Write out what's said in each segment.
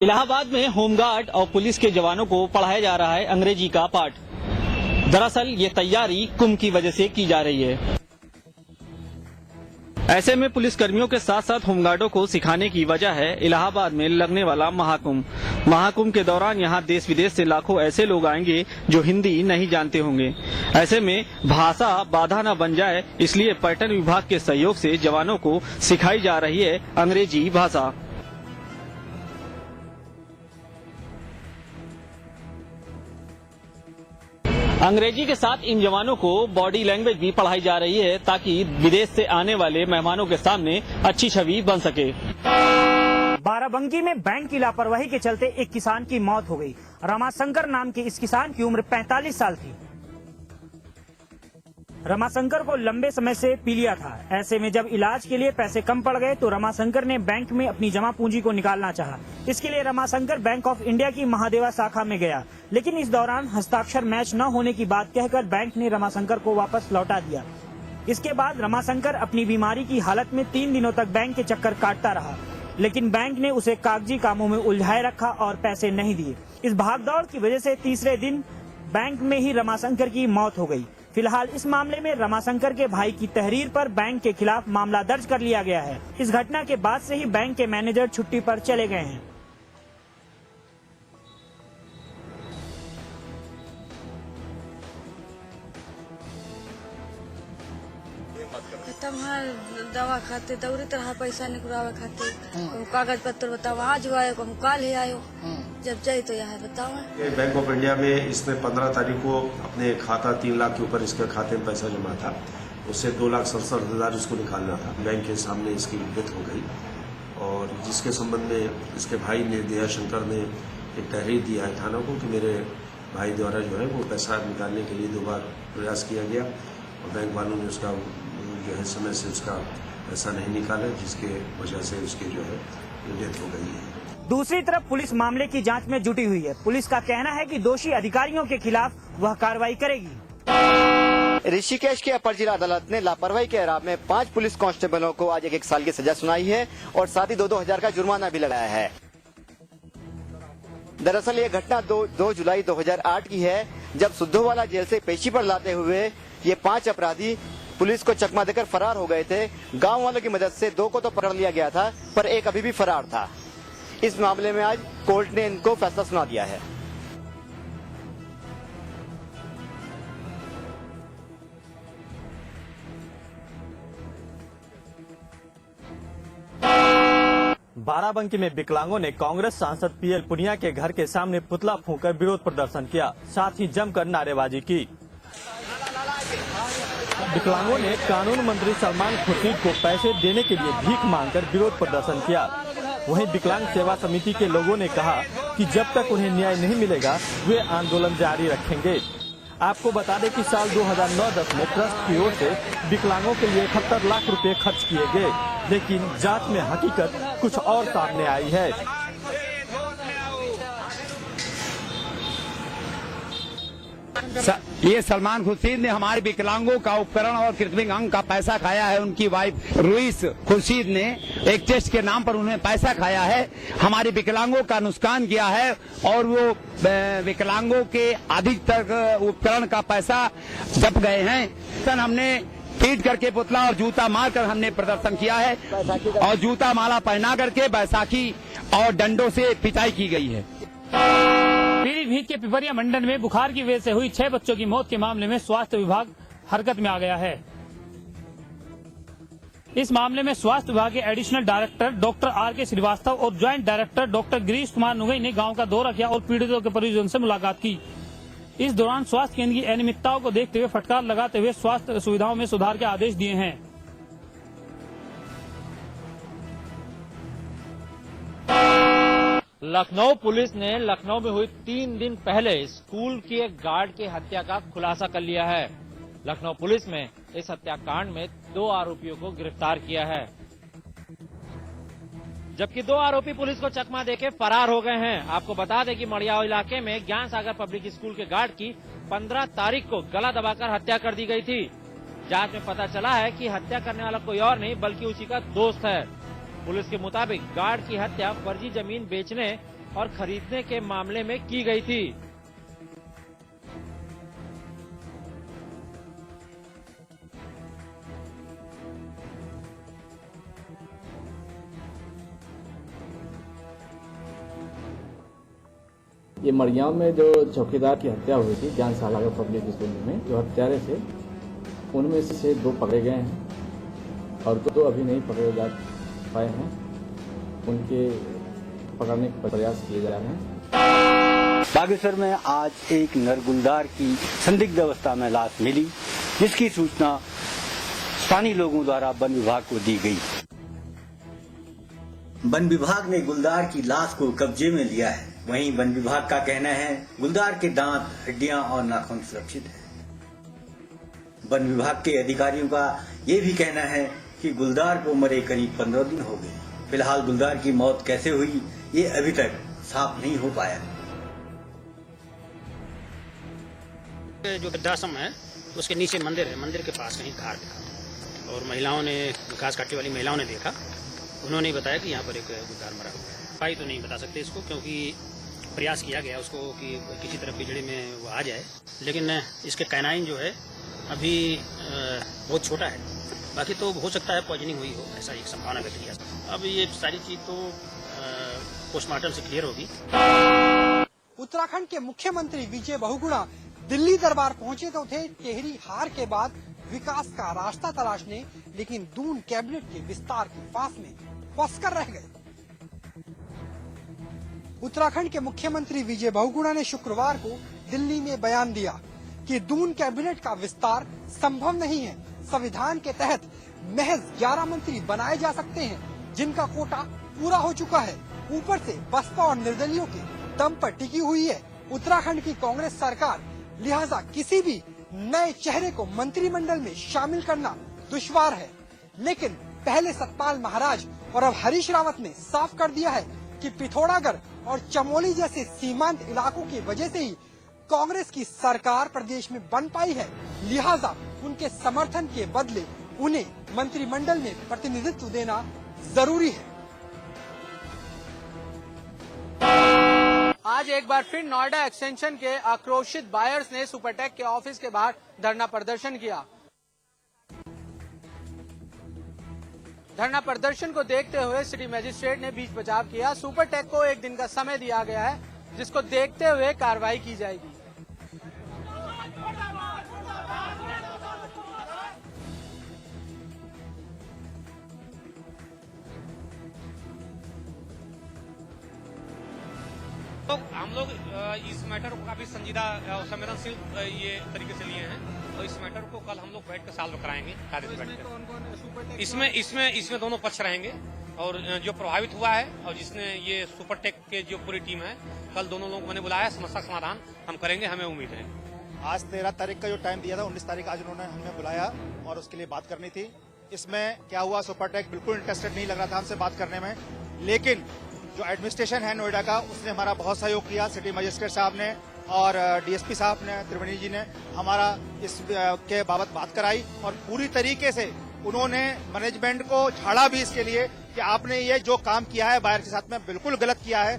इलाहाबाद में होमगार्ड और पुलिस के जवानों को पढ़ाया जा रहा है अंग्रेजी का पाठ। दरअसल ये तैयारी कुंभ की वजह से की जा रही है। ऐसे में पुलिस कर्मियों के साथ साथ होमगार्डों को सिखाने की वजह है इलाहाबाद में लगने वाला महाकुंभ। महाकुंभ के दौरान यहाँ देश विदेश से लाखों ऐसे लोग आएंगे जो हिंदी नहीं जानते होंगे। ऐसे में भाषा बाधा न बन जाए, इसलिए पर्यटन विभाग के सहयोग से जवानों को सिखाई जा रही है अंग्रेजी भाषा। अंग्रेजी के साथ इन जवानों को बॉडी लैंग्वेज भी पढ़ाई जा रही है ताकि विदेश से आने वाले मेहमानों के सामने अच्छी छवि बन सके। बाराबंकी में बैंक की लापरवाही के चलते एक किसान की मौत हो गई। रमाशंकर नाम के इस किसान की उम्र 45 साल थी। रमाशंकर को लंबे समय से पीलिया था। ऐसे में जब इलाज के लिए पैसे कम पड़ गए तो रमाशंकर ने बैंक में अपनी जमा पूंजी को निकालना चाहा। इसके लिए रमाशंकर बैंक ऑफ इंडिया की महादेवा शाखा में गया, लेकिन इस दौरान हस्ताक्षर मैच न होने की बात कहकर बैंक ने रमाशंकर को वापस लौटा दिया। इसके बाद रमाशंकर अपनी बीमारी की हालत में 3 दिनों तक बैंक के चक्कर काटता रहा, लेकिन बैंक ने उसे कागजी कामों में उलझाए रखा और पैसे नहीं दिए। इस भागदौड़ की वजह से तीसरे दिन बैंक में ही रमाशंकर की मौत हो गई। फिलहाल इस मामले में रमाशंकर के भाई की तहरीर पर बैंक के खिलाफ मामला दर्ज कर लिया गया है। इस घटना के बाद से ही बैंक के मैनेजर छुट्टी पर चले गए हैं। दवा खाते दौरी तरह पैसा निकलवावे खाते कागज पत्र बताओ आज आयो कहूँ काल ही आयो जब चाहिए तो यहाँ बताओ। बैंक ऑफ इंडिया में इसने 15 तारीख को अपने खाता 3 लाख के ऊपर इसके खाते में पैसा जमा था, उससे 2,67,000 इसको निकालना था। बैंक के सामने इसकी डेथ हो गई और जिसके संबंध में इसके भाई ने दया शंकर ने एक तहरीर दिया है थाना को कि मेरे भाई द्वारा जो है वो पैसा निकालने के लिए 2 बार प्रयास किया गया और बैंक वालों ने उसका जो है समय से उसका पैसा नहीं निकाला, जिसके वजह से उसकी जो है डेथ हो गई है। दूसरी तरफ पुलिस मामले की जांच में जुटी हुई है। पुलिस का कहना है कि दोषी अधिकारियों के खिलाफ वह कार्रवाई करेगी। ऋषिकेश के अपर जिला अदालत ने लापरवाही के आरोप में 5 पुलिस कांस्टेबलों को आज 1 साल की सजा सुनाई है और साथ ही 2-2 हजार का जुर्माना भी लगाया है। दरअसल ये घटना 2 जुलाई 2008 की है, जब सुद्धोवाला जेल से पेशी पर लाते हुए ये 5 अपराधी पुलिस को चकमा देकर फरार हो गए थे। गांव वालों की मदद से 2 को तो पकड़ लिया गया था, पर एक अभी भी फरार था। इस मामले में आज कोर्ट ने इनको फैसला सुना दिया है। बाराबंकी में विकलांगों ने कांग्रेस सांसद पीएल पुनिया के घर के सामने पुतला फूंककर विरोध प्रदर्शन किया, साथ ही जमकर नारेबाजी की। विकलांगों ने कानून मंत्री सलमान खुर्शीद को पैसे देने के लिए भीख मांगकर विरोध प्रदर्शन किया। वहीं विकलांग सेवा समिति के लोगों ने कहा कि जब तक उन्हें न्याय नहीं मिलेगा वे आंदोलन जारी रखेंगे। आपको बता दें कि साल 2009-10 में ट्रस्ट की ओर से विकलांगों के लिए 71 लाख रुपए खर्च किए गए, लेकिन जांच में हकीकत कुछ और सामने आई है। ये सलमान खुर्शीद ने हमारे विकलांगों का उपकरण और कृत्रिम अंग का पैसा खाया है। उनकी वाइफ रुईस खुर्शीद ने एक टेस्ट के नाम पर उन्हें पैसा खाया है, हमारे विकलांगों का नुकसान किया है और वो विकलांगों के अधिकतर उपकरण का पैसा जप गए हैं। हमने पीट करके पुतला और जूता मारकर हमने प्रदर्शन किया है और जूता माला पहना करके बैसाखी और डंडों से पिटाई की गई है। पीलीभीत के पिपरिया मंडल में बुखार की वजह से हुई 6 बच्चों की मौत के मामले में स्वास्थ्य विभाग हरकत में आ गया है। इस मामले में स्वास्थ्य विभाग के additional director doctor R K. Srivastava और joint director doctor Girish Kumar Nugai ने गांव का दौरा किया और पीड़ितों के परिजनों से मुलाकात की। इस दौरान स्वास्थ्य केंद्र की अनियमितताओं को देखते हुए फटकार लगाते हुए स्वास्थ्य सुविधाओं में सुधार के आदेश दिए हैं। लखनऊ पुलिस ने लखनऊ में हुई 3 दिन पहले स्कूल के एक गार्ड की हत्या का खुलासा कर लिया है। लखनऊ पुलिस ने इस हत्याकांड में 2 आरोपियों को गिरफ्तार किया है, जबकि 2 आरोपी पुलिस को चकमा देके फरार हो गए हैं। आपको बता दें कि मड़ियाव इलाके में ज्ञान सागर पब्लिक स्कूल के गार्ड की 15 तारीख को गला दबाकर हत्या कर दी गई थी। जांच में पता चला है कि हत्या करने वाला कोई और नहीं बल्कि उसी का दोस्त है। पुलिस के मुताबिक गार्ड की हत्या फर्जी जमीन बेचने और खरीदने के मामले में की गई थी। ये मड़ियाव में जो चौकीदार की हत्या हुई थी ज्ञान सालागा पब्लिक स्कूल में, जो हत्यारे थे उनमें से 2 पकड़े गए हैं और 2 अभी नहीं पकड़े जा पाए हैं। उनके पकड़ने के प्रयास किए जा रहे हैं। बागेश्वर में आज एक नरगुलदार की संदिग्ध अवस्था में लाश मिली, जिसकी सूचना स्थानीय लोगों द्वारा वन विभाग को दी गई। वन विभाग ने गुलदार की लाश को कब्जे में लिया है। वहीं वन विभाग का कहना है गुलदार के दांत, हड्डियां और नाखून सुरक्षित है। वन विभाग के अधिकारियों का ये भी कहना है कि गुलदार को मरे करीब 15 दिन हो गए। फिलहाल गुलदार की मौत कैसे हुई ये अभी तक साफ नहीं हो पाया। जो वृद्धाश्रम है उसके नीचे मंदिर है, मंदिर के पास कहीं कार दिखा और महिलाओं ने, घास काटने वाली महिलाओं ने देखा। उन्होंने ही बताया कि यहाँ पर एक गुलदार मरा हुआ है। भाई तो नहीं बता सकते इसको, क्योंकि प्रयास किया गया उसको कि किसी तरह बिजड़ी में वो आ जाए, लेकिन इसके कैनाइन जो है अभी बहुत छोटा है। बाकी तो हो सकता है पॉइजनिंग हुई हो, ऐसा एक संभावना व्यक्त किया। अब ये सारी चीज तो पोस्टमार्टम से क्लियर होगी। उत्तराखंड के मुख्यमंत्री विजय बहुगुणा दिल्ली दरबार पहुंचे तो थे टेहरी हार के बाद विकास का रास्ता तलाशने, लेकिन दून कैबिनेट के विस्तार की फांस में फंसकर रह गए। उत्तराखंड के मुख्यमंत्री विजय बहुगुणा ने शुक्रवार को दिल्ली में बयान दिया कि दून कैबिनेट का विस्तार संभव नहीं है। संविधान के तहत महज 11 मंत्री बनाए जा सकते हैं, जिनका कोटा पूरा हो चुका है। ऊपर से बसपा और निर्दलियों के दम पर टिकी हुई है उत्तराखंड की कांग्रेस सरकार, लिहाजा किसी भी नए चेहरे को मंत्रिमंडल में शामिल करना दुश्वार है। लेकिन पहले सतपाल महाराज और अब हरीश रावत ने साफ कर दिया है कि पिथौरागढ़ और चमोली जैसे सीमांत इलाकों की वजह से ही कांग्रेस की सरकार प्रदेश में बन पाई है। लिहाजा उनके समर्थन के बदले उन्हें मंत्रिमंडल में प्रतिनिधित्व देना जरूरी है। आज एक बार फिर नोएडा एक्सटेंशन के आक्रोशित बायर्स ने सुपरटेक के ऑफिस के बाहर धरना प्रदर्शन किया। धरना प्रदर्शन को देखते हुए सिटी मजिस्ट्रेट ने बीच बचाव किया। सुपरटेक को 1 दिन का समय दिया गया है, जिसको देखते हुए कार्रवाई की जाएगी। तो हम लोग इस मैटर को काफी संजीदा और संवेदनशील ये तरीके से लिए हैं और इस मैटर को कल हम लोग बैठ कर सॉल्व कराएंगे। इसमें दोनों पक्ष रहेंगे और जो प्रभावित हुआ है और जिसने ये सुपरटेक के जो पूरी टीम है, कल दोनों लोग मैंने बुलाया, समस्या समाधान हम करेंगे, हमें उम्मीद है। आज 13 तारीख का जो टाइम दिया था, 19 तारीख आज उन्होंने हमें बुलाया और उसके लिए बात करनी थी। इसमें क्या हुआ, सुपरटेक बिल्कुल इंटरेस्टेड नहीं लग रहा था हमसे बात करने में, लेकिन जो एडमिनिस्ट्रेशन है नोएडा का उसने हमारा बहुत सहयोग किया। सिटी मजिस्ट्रेट साहब ने और डीएसपी साहब ने, त्रिवेणी जी ने हमारा इस के बाबत बात कराई और पूरी तरीके से उन्होंने मैनेजमेंट को झाड़ा भी इसके लिए कि आपने ये जो काम किया है बायर के साथ में बिल्कुल गलत किया है।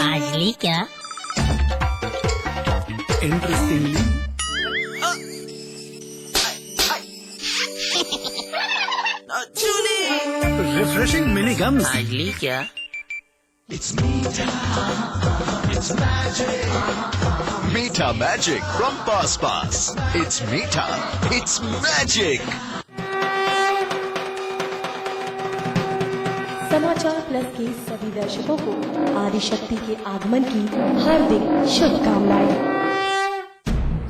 आज ली क्या इंटरेस्टिंगली रिफ्रेशिंग मिनी गम। आज ली क्या It's Meeta Magic from Pass Pass. It's Meeta. It's magic. समाचार प्लस के सभी दर्शकों को आदिशक्ति के आगमन की हार्दिक शुभकामनाएं।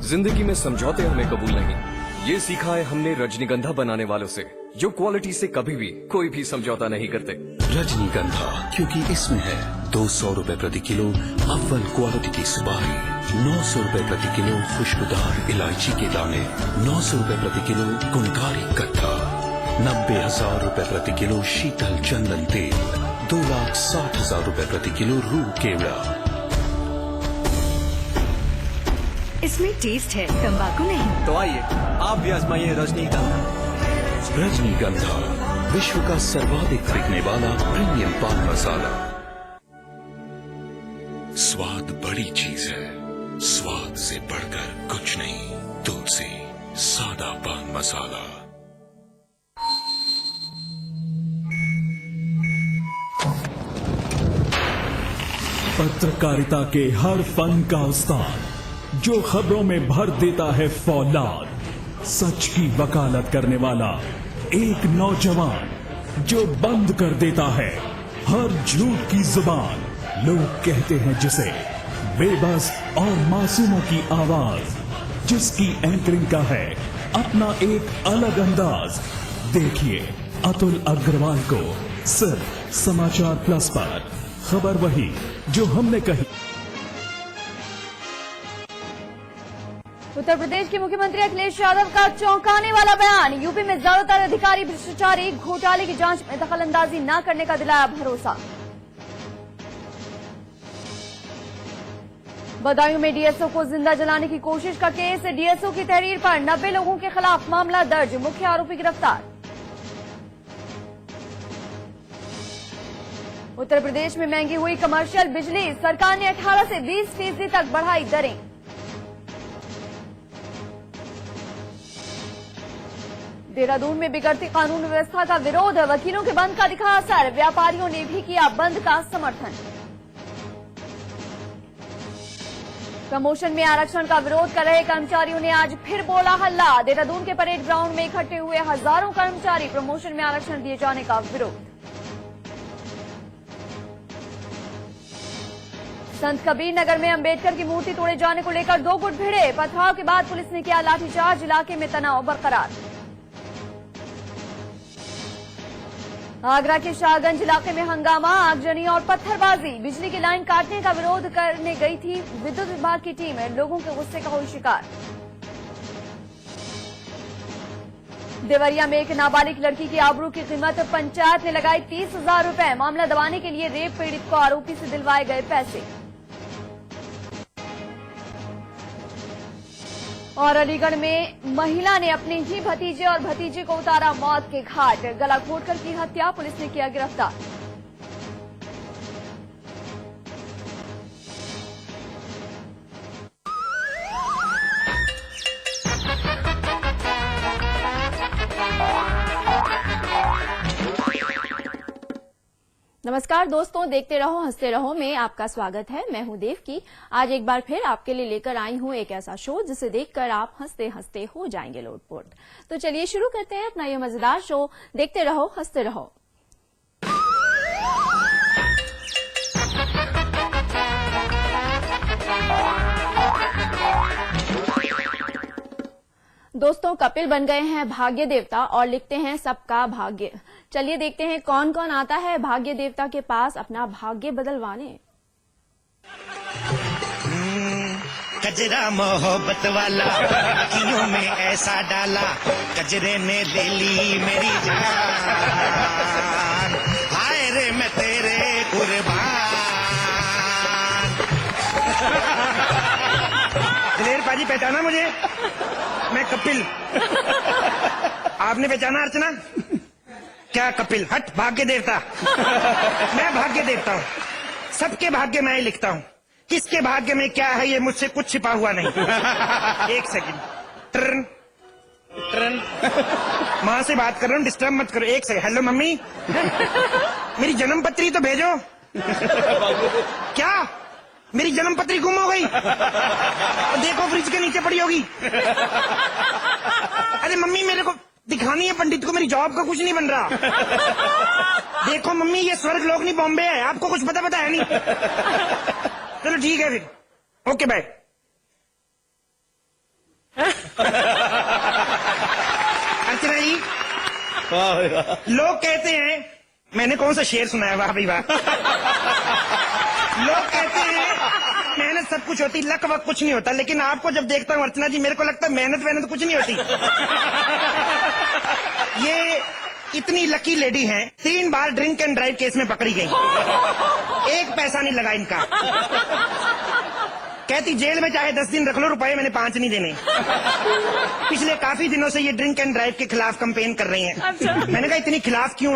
जिंदगी में समझौते हमें कबूल नहीं, ये सीखा है हमने रजनीगंधा बनाने वालों से, जो क्वालिटी से कभी भी कोई भी समझौता नहीं करते। रजनीगंधा, क्योंकि इसमें है 200 रुपए प्रति किलो अव्वल क्वालिटी की सुपारी, 900 रुपए प्रति किलो खुशबूदार इलायची के दाने, 900 रुपए प्रति किलो गुणकारी कट्टा, 90,000 रुपए प्रति किलो शीतल चंदन तेल, 2,60,000 रुपए प्रति किलो रूह केवड़ा। इसमें टेस्ट है, तंबाकू नहीं। तो आइए आप भी आजमाइए रजनीगंधा। रजनीगंधा विश्व का सर्वाधिक बिकने वाला प्रीमियम पान मसाला। स्वाद बड़ी चीज है, स्वाद से बढ़कर कुछ नहीं। तुलसी सादा पान मसाला। पत्रकारिता के हर फन का उस्ताद, जो खबरों में भर देता है फौलाद, सच की वकालत करने वाला एक नौजवान, जो बंद कर देता है हर झूठ की जुबान। लोग कहते हैं जिसे बेबस और मासूमों की आवाज, जिसकी एंकरिंग का है अपना एक अलग अंदाज। देखिए अतुल अग्रवाल को सिर्फ समाचार प्लस पर। खबर वही जो हमने कही। उत्तर प्रदेश के मुख्यमंत्री अखिलेश यादव का चौंकाने वाला बयान। यूपी में ज्यादातर अधिकारी भ्रष्टाचारी, घोटाले की जांच में दखलंदाजी न करने का दिलाया भरोसा। बदायूं में डीएसओ को जिंदा जलाने की कोशिश का केस। डीएसओ की तहरीर पर 90 लोगों के खिलाफ मामला दर्ज, मुख्य आरोपी गिरफ्तार। उत्तर प्रदेश में महंगी हुई कमर्शियल बिजली, सरकार ने 18 से 20% तक बढ़ाई दरें। देहरादून में बिगड़ती कानून व्यवस्था का विरोध, वकीलों के बंद का दिखा असर, व्यापारियों ने भी किया बंद का समर्थन। प्रमोशन में आरक्षण का विरोध कर रहे कर्मचारियों ने आज फिर बोला हल्ला। देहरादून के परेड ग्राउंड में इकट्ठे हुए हजारों कर्मचारी, प्रमोशन में आरक्षण दिए जाने का विरोध। संत कबीर नगर में अंबेडकर की मूर्ति तोड़े जाने को लेकर 2 गुट भिड़े। पथराव के बाद पुलिस ने किया लाठीचार्ज, इलाके में तनाव बरकरार। आगरा के शाहगंज इलाके में हंगामा, आगजनी और पत्थरबाजी। बिजली की लाइन काटने का विरोध करने गई थी विद्युत विभाग की टीम, लोगों के गुस्से का हुई शिकार। देवरिया में एक नाबालिग लड़की की आबरू की कीमत पंचायत ने लगाई 30,000 रुपए। मामला दबाने के लिए रेप पीड़ित को आरोपी से दिलवाए गए पैसे। और अलीगढ़ में महिला ने अपने ही भतीजे और भतीजे को उतारा मौत के घाट, गला घोटकर की हत्या, पुलिस ने किया गिरफ्तार। नमस्कार दोस्तों, देखते रहो हंसते रहो में आपका स्वागत है। मैं हूं देवकी। आज एक बार फिर आपके लिए लेकर आई हूं एक ऐसा शो जिसे देखकर आप हंसते हंसते हो जाएंगे लोटपोट। तो चलिए शुरू करते हैं अपना ये मजेदार शो, देखते रहो हंसते रहो। दोस्तों, कपिल बन गए हैं भाग्य देवता और लिखते हैं सबका भाग्य। चलिए देखते हैं कौन कौन आता है भाग्य देवता के पास अपना भाग्य बदलवाने। कजरा मोहब्बत वाला अखियों में ऐसा डाला, कजरे ने ले ली मेरी जान, हाय रे मैं तेरे कुर्बान। दिलेर पाजी पहचाना मुझे? मैं कपिल। आपने पहचाना अर्चना? क्या कपिल? हट, भाग्य देवता। मैं भाग्य देवता हूँ, सबके भाग्य मैं ही लिखता हूँ। किसके भाग्य में क्या है ये मुझसे कुछ छिपा हुआ नहीं। एक सेकंड, ट्रन ट्रन, माँ से बात कर रहा हूँ, डिस्टर्ब मत करो। एक सेकंड, हेलो मम्मी, मेरी जन्म पत्री तो भेजो। क्या? मेरी जन्म पत्री गुम हो गई? देखो फ्रिज के नीचे पड़ी होगी। अरे मम्मी, मेरे को दिखानी है पंडित को, मेरी जॉब का कुछ नहीं बन रहा। देखो मम्मी, ये स्वर्ग लोक नहीं बॉम्बे है, आपको कुछ पता है नहीं। चलो ठीक है फिर, ओके बाय। अर्चना जी, लोग कहते हैं, मैंने कौन सा शेर सुनाया? वाह भाई वाह। लोग कहते हैं मेहनत सब कुछ होती, लक वक कुछ नहीं होता, लेकिन आपको जब देखता हूँ अर्चना जी, मेरे को लगता है मेहनत कुछ नहीं होती। ये इतनी लकी लेडी हैं, 3 बार ड्रिंक एंड ड्राइव केस में पकड़ी गई, 1 पैसा नहीं लगा इनका। कहती जेल में चाहे 10 दिन रख लो, रुपए मैंने 5 नहीं देने। पिछले काफी दिनों से ये ड्रिंक एंड ड्राइव के खिलाफ कैंपेन कर रही हैं। मैंने कहा इतनी खिलाफ क्यों